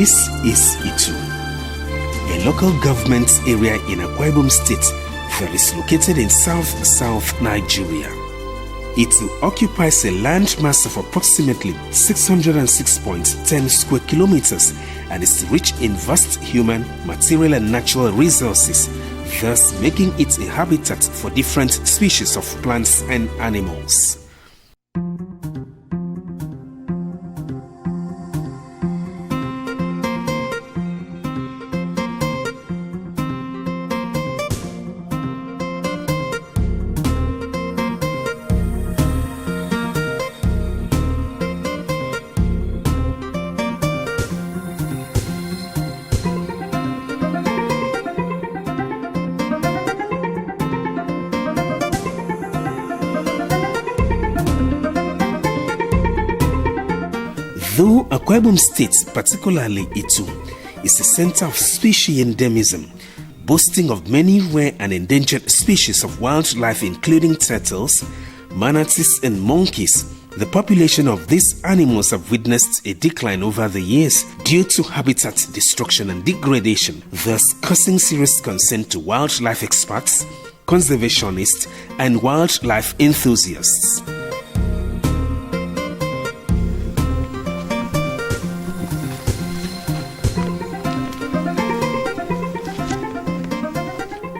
This is Itam, a local government area in Akwa Ibom State that is located in South Nigeria. It occupies a land mass of approximately 606.10 square kilometers and is rich in vast human, material and natural resources, thus making it a habitat for different species of plants and animals. Though Akwa Ibom State, particularly Itam, is a center of species endemism, boasting of many rare and endangered species of wildlife including turtles, manatees and monkeys, the population of these animals have witnessed a decline over the years due to habitat destruction and degradation, thus causing serious concern to wildlife experts, conservationists, and wildlife enthusiasts.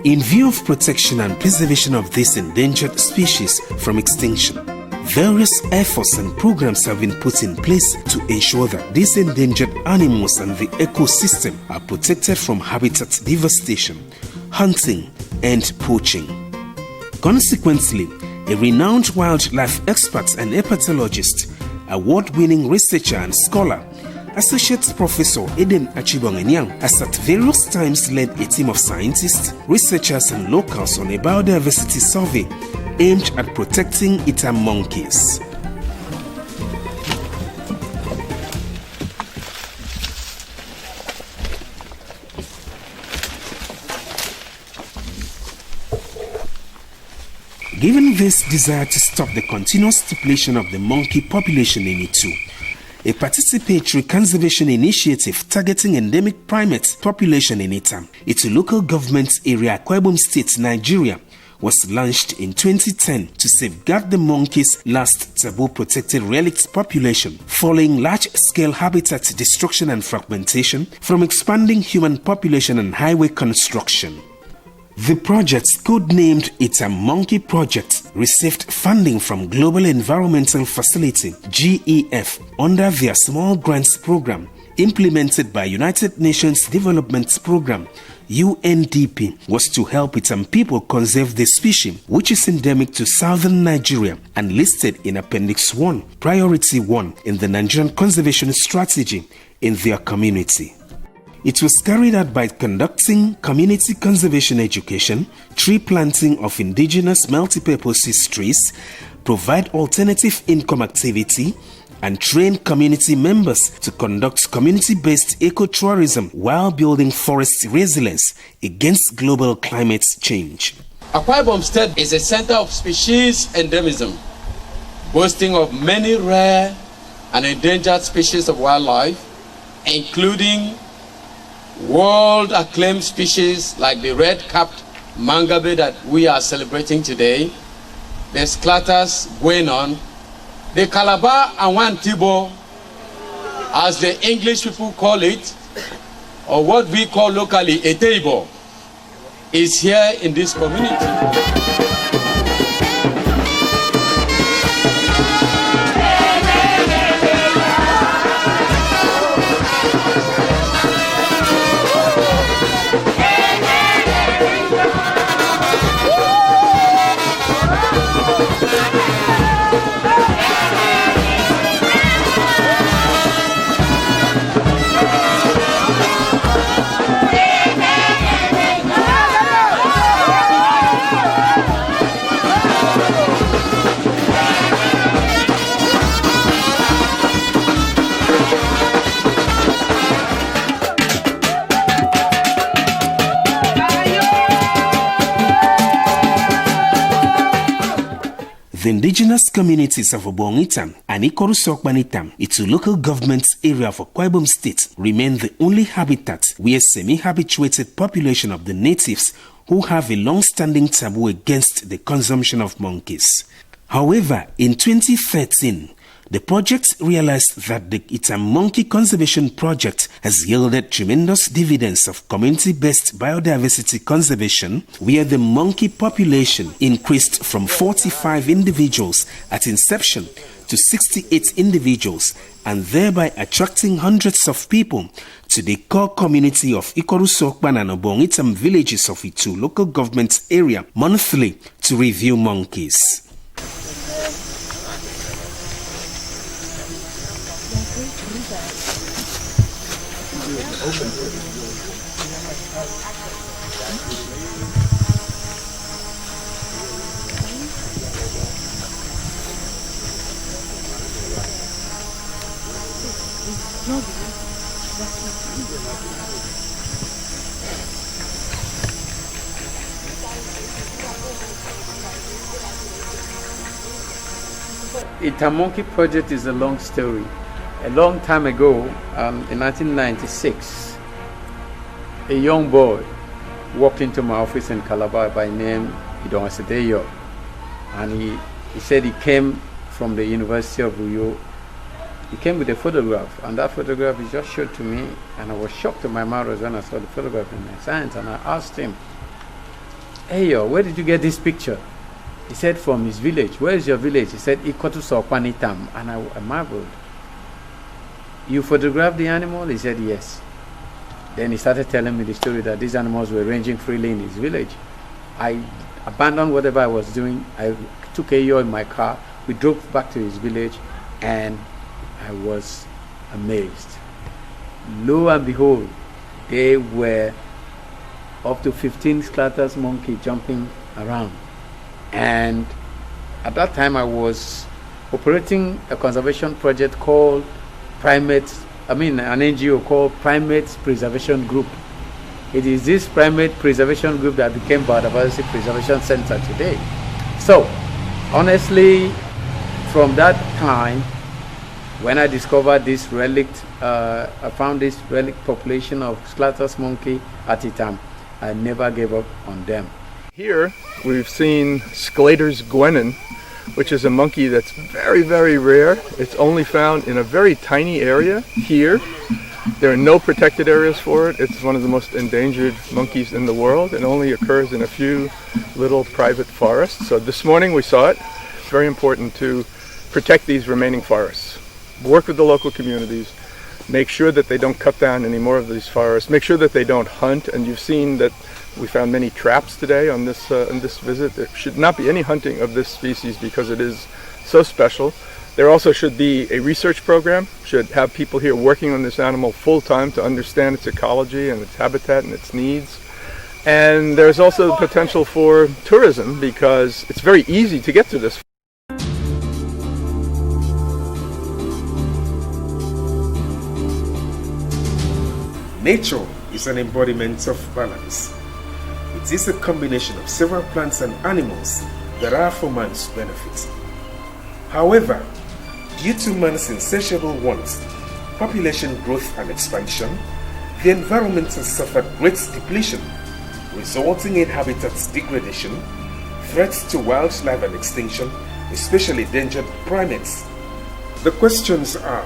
In view of protection and preservation of these endangered species from extinction, various efforts and programs have been put in place to ensure that these endangered animals and the ecosystem are protected from habitat devastation, hunting, and poaching. Consequently, a renowned wildlife expert and herpetologist, award-winning researcher and scholar, Associate Professor Itam has at various times led a team of scientists, researchers and locals on a biodiversity survey aimed at protecting Itam monkeys. Given this desire to stop the continuous depletion of the monkey population in Itam, a participatory conservation initiative targeting endemic primate population in Itam, its local government area, Akwa Ibom State, Nigeria, was launched in 2010 to safeguard the monkey's last taboo protected relics population following large-scale habitat destruction and fragmentation from expanding human population and highway construction. The project, codenamed Itam Monkey Project, received funding from Global Environmental Facility (GEF) under their Small Grants Program, implemented by United Nations Development Program (UNDP), was to help Itam people conserve the species, which is endemic to southern Nigeria and listed in Appendix 1, Priority 1 in the Nigerian Conservation Strategy in their community. It was carried out by conducting community conservation education, tree planting of indigenous multipurpose trees, provide alternative income activity, and train community members to conduct community-based ecotourism while building forest resilience against global climate change. Akwa Ibom State is a center of species endemism, boasting of many rare and endangered species of wildlife, including world-acclaimed species like the red-capped mangabe that we are celebrating today, the Sclatus guenon, the Calabar awantibo, as the English people call it, or what we call locally eteibo, is here in this community. The indigenous communities of Itam and Itam, Itu local government area of Akwa Ibom State, remain the only habitat where semi-habituated population of the natives who have a long-standing taboo against the consumption of monkeys. However, in 2013, the project realized that the Itam Monkey Conservation Project has yielded tremendous dividends of community-based biodiversity conservation, where the monkey population increased from 45 individuals at inception to 68 individuals, and thereby attracting hundreds of people to the core community of Ikorusokpan and Obongitam villages of Itu local government area monthly to review monkeys. Itam Monkey Project is a long story. A long time ago, in 1996, a young boy walked into my office in Calabar by name Itam, and he said he came from the University of Uyo. He came with a photograph, and that photograph he just showed to me, and I was shocked to my marrows when I saw the photograph in my science, and I asked him, "Hey, where did you get this picture?" He said, "From his village." "Where is your village?" He said, "Itam." And I marveled. "You photographed the animal?" He said, "Yes." Then he started telling me the story that these animals were ranging freely in his village. I abandoned whatever I was doing. I took Ayo in my car. We drove back to his village, and I was amazed. Lo and behold, there were up to 15 scatters monkey jumping around. And at that time I was operating a conservation project called an NGO called Primates Preservation Group. It is this Primate Preservation Group that became Biodiversity Preservation Center today. So, honestly, from that time, when I discovered this relict, I found this relic population of Sclatus monkey at Itam, I never gave up on them. Here we've seen Sclater's guenon, which is a monkey that's very, very rare. It's only found in a very tiny area here. There are no protected areas for it. It's one of the most endangered monkeys in the world. It only occurs in a few little private forests. So this morning we saw it. It's very important to protect these remaining forests. Work with the local communities. Make sure that they don't cut down any more of these forests. Make sure that they don't hunt. And you've seen that we found many traps today on this visit. There should not be any hunting of this species because it is so special. There also should be a research program, should have people here working on this animal full time to understand its ecology and its habitat and its needs. And there's also the potential for tourism because it's very easy to get to this. Nature is an embodiment of balance. It is a combination of several plants and animals that are for man's benefit. However, due to man's insatiable wants, population growth and expansion, the environment has suffered great depletion, resulting in habitat degradation, threats to wildlife and extinction, especially endangered primates. The questions are,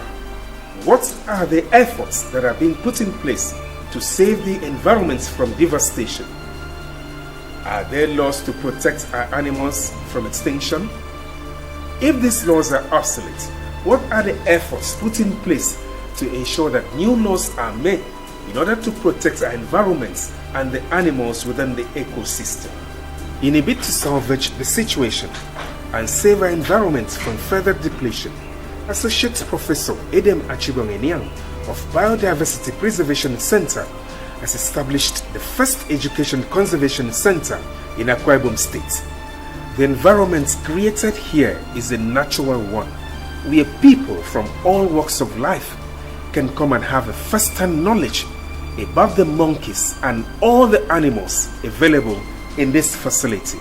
what are the efforts that are being put in place to save the environment from devastation? Are there laws to protect our animals from extinction? If these laws are obsolete, what are the efforts put in place to ensure that new laws are made in order to protect our environments and the animals within the ecosystem? In a bid to salvage the situation and save our environment from further depletion, Associate Professor Itam of Biodiversity Preservation Center has established the first education conservation center in Akwa Ibom State. The environment created here is a natural one, where people from all walks of life can come and have a first-hand knowledge about the monkeys and all the animals available in this facility.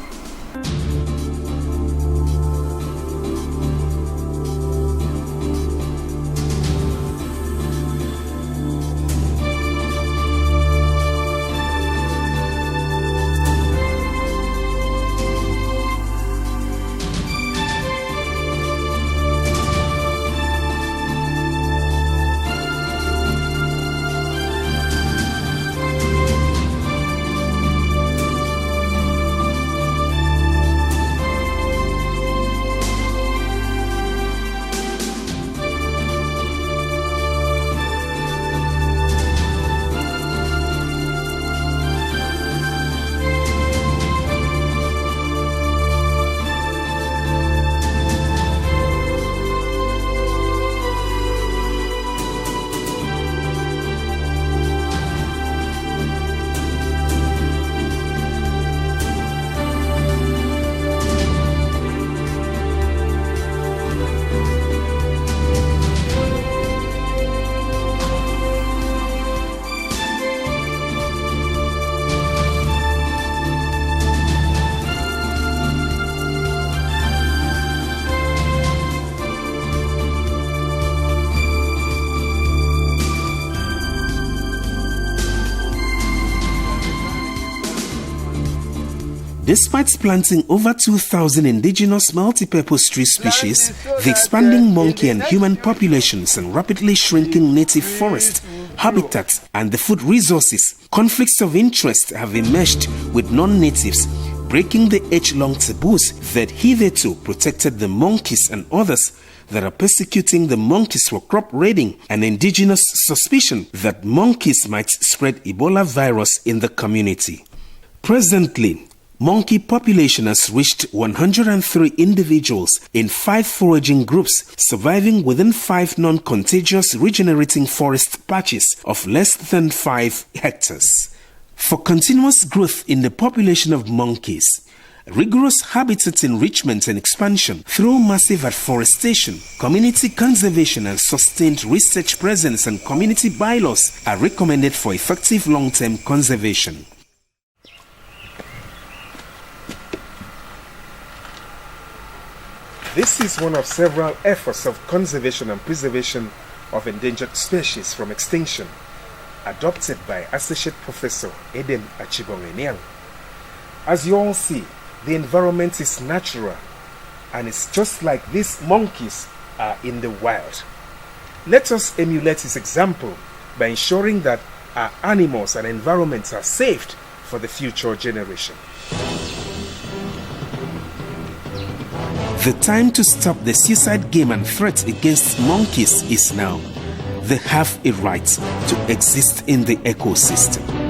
Despite planting over 2,000 indigenous multipurpose tree species, the expanding monkey and human populations and rapidly shrinking native forest habitats and the food resources, conflicts of interest have emerged with non-natives, breaking the age-long taboos that hitherto protected the monkeys and others that are persecuting the monkeys for crop raiding and indigenous suspicion that monkeys might spread Ebola virus in the community. Presently, monkey population has reached 103 individuals in 5 foraging groups, surviving within 5 non-contagious regenerating forest patches of less than 5 hectares. For continuous growth in the population of monkeys, rigorous habitat enrichment and expansion through massive afforestation, community conservation and sustained research presence and community bylaws are recommended for effective long-term conservation. This is one of several efforts of conservation and preservation of endangered species from extinction, adopted by Associate Professor Itam Achibong. As you all see, the environment is natural, and it's just like these monkeys are in the wild. Let us emulate his example by ensuring that our animals and environments are saved for the future generation. The time to stop the suicide game and threat against monkeys is now. They have a right to exist in the ecosystem.